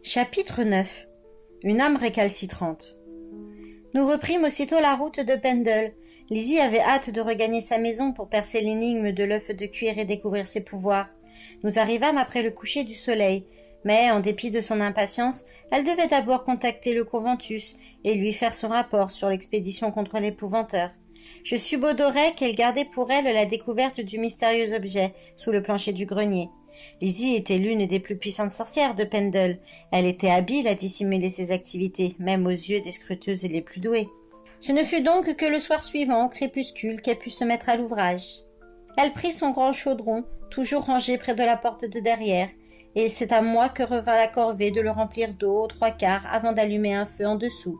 Chapitre 9. Une âme récalcitrante. Nous reprîmes aussitôt la route de Pendle. Lizzie avait hâte de regagner sa maison pour percer l'énigme de l'œuf de cuir et découvrir ses pouvoirs. Nous arrivâmes après le coucher du soleil, mais, en dépit de son impatience, elle devait d'abord contacter le conventus et lui faire son rapport sur l'expédition contre l'épouvanteur. Je subodorais qu'elle gardait pour elle la découverte du mystérieux objet sous le plancher du grenier. Lizzie était l'une des plus puissantes sorcières de Pendle. Elle était habile à dissimuler ses activités, même aux yeux des scruteuses les plus douées. Ce ne fut donc que le soir suivant, au crépuscule, qu'elle put se mettre à l'ouvrage. Elle prit son grand chaudron, toujours rangé près de la porte de derrière, et c'est à moi que revint la corvée de le remplir d'eau aux 3/4 avant d'allumer un feu en dessous.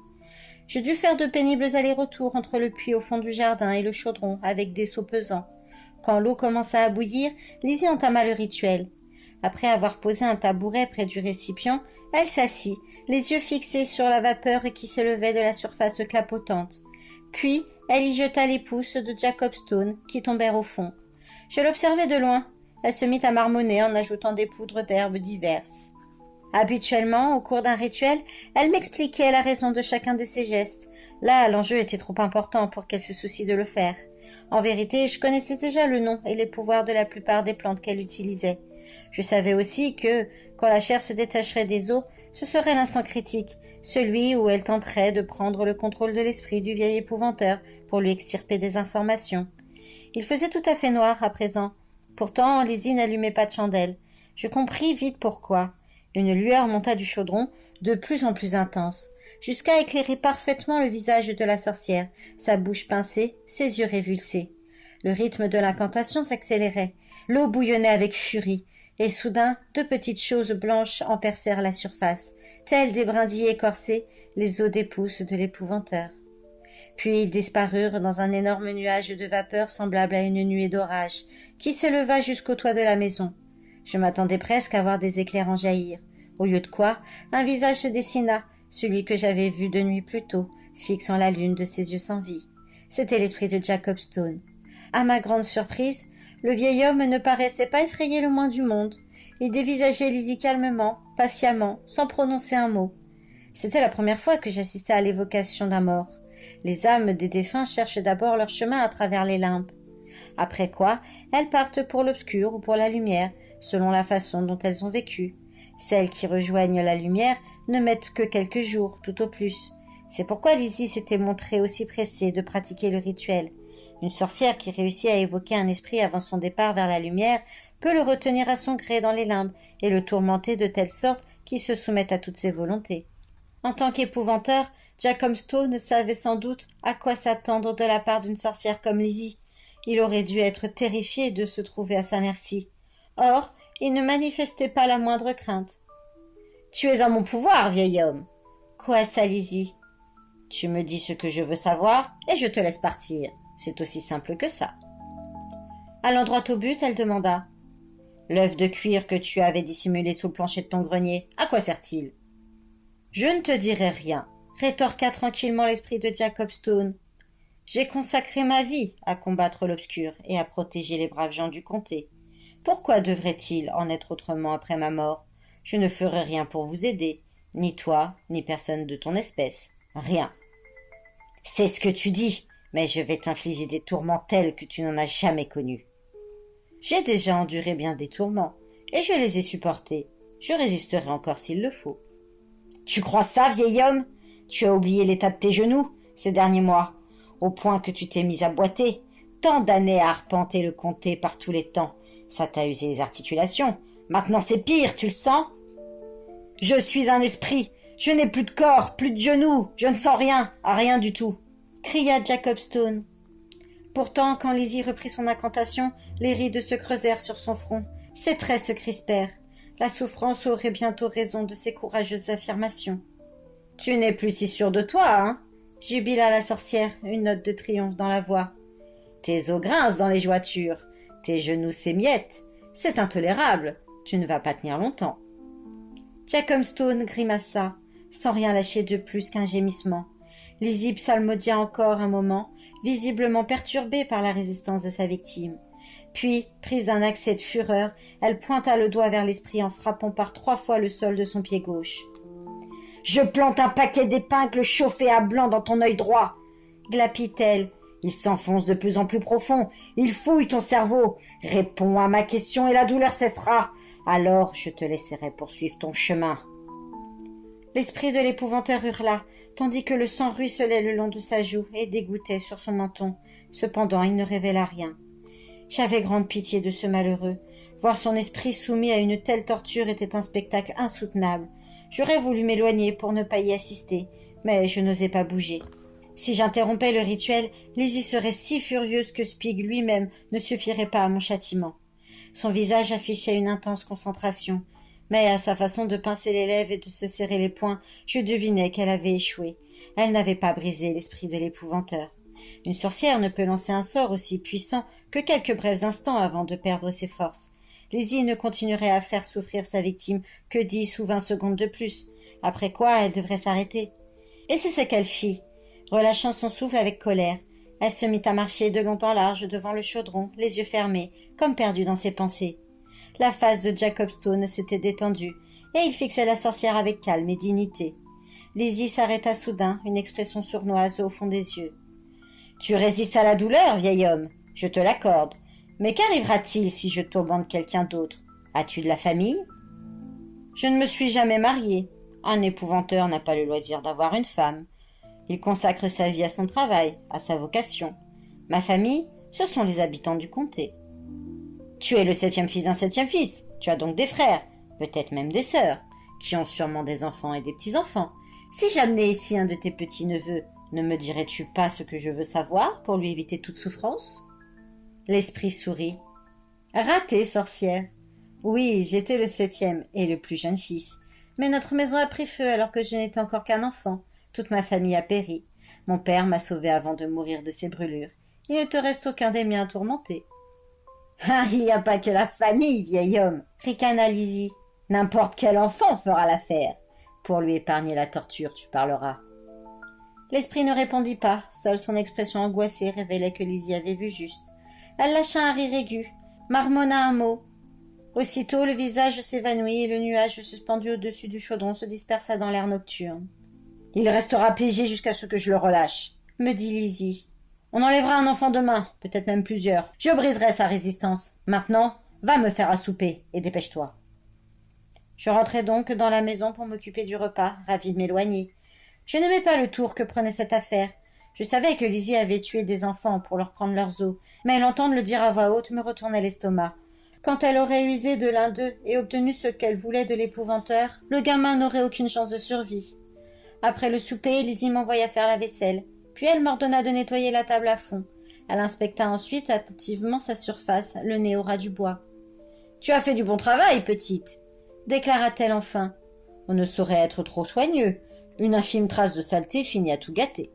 Je dus faire de pénibles allers-retours entre le puits au fond du jardin et le chaudron, avec des seaux pesants. Quand l'eau commença à bouillir, Lizzie entama le rituel. Après avoir posé un tabouret près du récipient, elle s'assit, les yeux fixés sur la vapeur qui s'élevait de la surface clapotante. Puis, elle y jeta les pousses de Jacob Stone, qui tombèrent au fond. Je l'observai de loin. Elle se mit à marmonner en ajoutant des poudres d'herbes diverses. Habituellement, au cours d'un rituel, elle m'expliquait la raison de chacun de ses gestes. Là, l'enjeu était trop important pour qu'elle se soucie de le faire. En vérité, je connaissais déjà le nom et les pouvoirs de la plupart des plantes qu'elle utilisait. Je savais aussi que, quand la chair se détacherait des os, ce serait l'instant critique, celui où elle tenterait de prendre le contrôle de l'esprit du vieil épouvanteur pour lui extirper des informations. Il faisait tout à fait noir à présent. Pourtant, Lizzie n'allumait pas de chandelle. Je compris vite pourquoi. Une lueur monta du chaudron, de plus en plus intense, jusqu'à éclairer parfaitement le visage de la sorcière, sa bouche pincée, ses yeux révulsés. Le rythme de l'incantation s'accélérait. L'eau bouillonnait avec furie, et soudain, deux petites choses blanches en percèrent la surface, telles des brindilles écorcées, les os des pousses de l'épouvanteur. Puis ils disparurent dans un énorme nuage de vapeur semblable à une nuée d'orage, qui s'éleva jusqu'au toit de la maison. Je m'attendais presque à voir des éclairs en jaillir. Au lieu de quoi, un visage se dessina, celui que j'avais vu de nuit plus tôt, fixant la lune de ses yeux sans vie. C'était l'esprit de Jacob Stone. À ma grande surprise, le vieil homme ne paraissait pas effrayé le moins du monde. Il dévisageait Lizzie calmement, patiemment, sans prononcer un mot. C'était la première fois que j'assistais à l'évocation d'un mort. Les âmes des défunts cherchent d'abord leur chemin à travers les limbes. Après quoi, elles partent pour l'obscur ou pour la lumière, selon la façon dont elles ont vécu. Celles qui rejoignent la lumière ne mettent que quelques jours, tout au plus. C'est pourquoi Lizzie s'était montrée aussi pressée de pratiquer le rituel. Une sorcière qui réussit à évoquer un esprit avant son départ vers la lumière peut le retenir à son gré dans les limbes et le tourmenter de telle sorte qu'il se soumette à toutes ses volontés. En tant qu'épouvanteur, Jacob Stone savait sans doute à quoi s'attendre de la part d'une sorcière comme Lizzie. Il aurait dû être terrifié de se trouver à sa merci. Or, il ne manifestait pas la moindre crainte. « Tu es en mon pouvoir, vieil homme !» coassa Lizzie. « Tu me dis ce que je veux savoir et je te laisse partir. C'est aussi simple que ça. » Allant droit au but, elle demanda. « L'œuf de cuir que tu avais dissimulé sous le plancher de ton grenier, à quoi sert-il » ? « Je ne te dirai rien, » rétorqua tranquillement l'esprit de Jacob Stone. « J'ai consacré ma vie à combattre l'obscur et à protéger les braves gens du comté. Pourquoi devrait-il en être autrement après ma mort ? Je ne ferai rien pour vous aider, ni toi, ni personne de ton espèce. Rien. »« C'est ce que tu dis, mais je vais t'infliger des tourments tels que tu n'en as jamais connus. » J'ai déjà enduré bien des tourments, et je les ai supportés. Je résisterai encore s'il le faut. « Tu crois ça, vieil homme ? Tu as oublié l'état de tes genoux ces derniers mois, au point que tu t'es mis à boiter. Tant d'années à arpenter le comté par tous les temps. Ça t'a usé les articulations. Maintenant c'est pire, tu le sens ? Je suis un esprit. Je n'ai plus de corps, plus de genoux. Je ne sens rien, rien du tout, cria Jacob Stone. Pourtant, quand Lizzie reprit son incantation, les rides se creusèrent sur son front. Ses traits se crispèrent. La souffrance aurait bientôt raison de ses courageuses affirmations. « Tu n'es plus si sûre de toi, hein ?» jubila la sorcière, une note de triomphe dans la voix. « Tes os grincent dans les jointures, tes genoux s'émiettent. C'est intolérable, tu ne vas pas tenir longtemps. » Jacob Stone grimaça, sans rien lâcher de plus qu'un gémissement. Lizzie psalmodia encore un moment, visiblement perturbée par la résistance de sa victime. Puis, prise d'un accès de fureur, elle pointa le doigt vers l'esprit en frappant par 3 fois le sol de son pied gauche. Je plante un paquet d'épingles chauffées à blanc dans ton œil droit, glapit-elle. Il s'enfonce de plus en plus profond. Il fouille ton cerveau. Réponds à ma question et la douleur cessera. Alors je te laisserai poursuivre ton chemin. L'esprit de l'épouvanteur hurla, tandis que le sang ruisselait le long de sa joue et dégouttait sur son menton. Cependant, il ne révéla rien. J'avais grande pitié de ce malheureux. Voir son esprit soumis à une telle torture était un spectacle insoutenable. J'aurais voulu m'éloigner pour ne pas y assister, mais je n'osais pas bouger. Si j'interrompais le rituel, Lizzie serait si furieuse que Spig lui-même ne suffirait pas à mon châtiment. Son visage affichait une intense concentration, mais à sa façon de pincer les lèvres et de se serrer les poings, je devinais qu'elle avait échoué. Elle n'avait pas brisé l'esprit de l'épouvanteur. Une sorcière ne peut lancer un sort aussi puissant que quelques brefs instants avant de perdre ses forces. Lizzie ne continuerait à faire souffrir sa victime que 10 ou 20 secondes de plus, après quoi elle devrait s'arrêter. Et c'est ce qu'elle fit. Relâchant son souffle avec colère, elle se mit à marcher de long en large devant le chaudron, les yeux fermés, comme perdue dans ses pensées. La face de Jacob Stone s'était détendue, et il fixait la sorcière avec calme et dignité. Lizzie s'arrêta soudain, une expression sournoise au fond des yeux. « Tu résistes à la douleur, vieil homme, je te l'accorde. Mais qu'arrivera-t-il si je tourmente quelqu'un d'autre? As-tu de la famille ?»« Je ne me suis jamais mariée. Un épouvanteur n'a pas le loisir d'avoir une femme. Il consacre sa vie à son travail, à sa vocation. Ma famille, ce sont les habitants du comté. »« Tu es le 7e fils d'un 7e fils. Tu as donc des frères, peut-être même des sœurs, qui ont sûrement des enfants et des petits-enfants. Si j'amenais ici un de tes petits-neveux, ne me dirais-tu pas ce que je veux savoir pour lui éviter toute souffrance ?» L'esprit sourit. « Raté, sorcière. Oui, j'étais le 7e et le plus jeune fils. Mais notre maison a pris feu alors que je n'étais encore qu'un enfant. Toute ma famille a péri. Mon père m'a sauvé avant de mourir de ses brûlures. Il ne te reste aucun des miens tourmentés. »« Ah, il n'y a pas que la famille, vieil homme, ricana Lizzie. N'importe quel enfant fera l'affaire. Pour lui épargner la torture, tu parleras. » L'esprit ne répondit pas. Seule son expression angoissée révélait que Lizzie avait vu juste. Elle lâcha un rire aigu, marmonna un mot. Aussitôt, le visage s'évanouit et le nuage suspendu au-dessus du chaudron se dispersa dans l'air nocturne. « Il restera piégé jusqu'à ce que je le relâche, » me dit Lizzie. « On enlèvera un enfant demain, peut-être même plusieurs. Je briserai sa résistance. Maintenant, va me faire à souper et dépêche-toi. » Je rentrai donc dans la maison pour m'occuper du repas, ravie de m'éloigner. Je n'aimais pas le tour que prenait cette affaire. Je savais que Lizzie avait tué des enfants pour leur prendre leurs os, mais l'entendre le dire à voix haute me retournait l'estomac. Quand elle aurait usé de l'un d'eux et obtenu ce qu'elle voulait de l'épouvanteur, le gamin n'aurait aucune chance de survie. Après le souper, Lizzie m'envoya faire la vaisselle, puis elle m'ordonna de nettoyer la table à fond. Elle inspecta ensuite attentivement sa surface, le nez au ras du bois. « Tu as fait du bon travail, petite !» déclara-t-elle enfin. « On ne saurait être trop soigneux. Une infime trace de saleté finit à tout gâter. »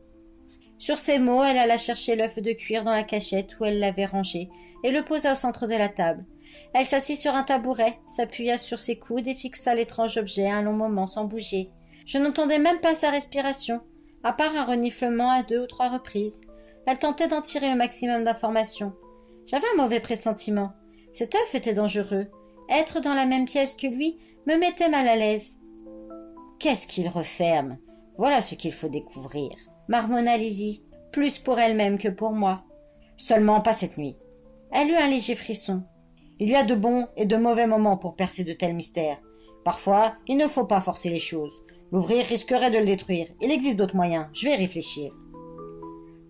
Sur ces mots, elle alla chercher l'œuf de cuir dans la cachette où elle l'avait rangé et le posa au centre de la table. Elle s'assit sur un tabouret, s'appuya sur ses coudes et fixa l'étrange objet un long moment sans bouger. Je n'entendais même pas sa respiration, à part un reniflement à 2 ou 3 reprises. Elle tentait d'en tirer le maximum d'informations. J'avais un mauvais pressentiment. Cet œuf était dangereux. Être dans la même pièce que lui me mettait mal à l'aise. « Qu'est-ce qu'il referme? Voilà ce qu'il faut découvrir. » marmonna Lizzie, plus pour elle-même que pour moi. Seulement pas cette nuit. Elle eut un léger frisson. Il y a de bons et de mauvais moments pour percer de tels mystères. Parfois, il ne faut pas forcer les choses. L'ouvrir risquerait de le détruire. Il existe d'autres moyens. Je vais y réfléchir.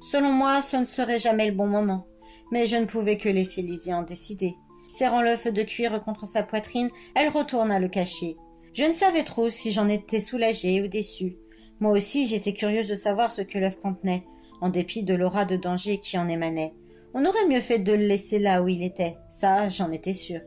Selon moi, ce ne serait jamais le bon moment. Mais je ne pouvais que laisser Lizzie en décider. Serrant l'œuf de cuir contre sa poitrine, elle retourna le cacher. Je ne savais trop si j'en étais soulagée ou déçue. Moi aussi, j'étais curieuse de savoir ce que l'œuf contenait, en dépit de l'aura de danger qui en émanait. On aurait mieux fait de le laisser là où il était, ça, j'en étais sûre.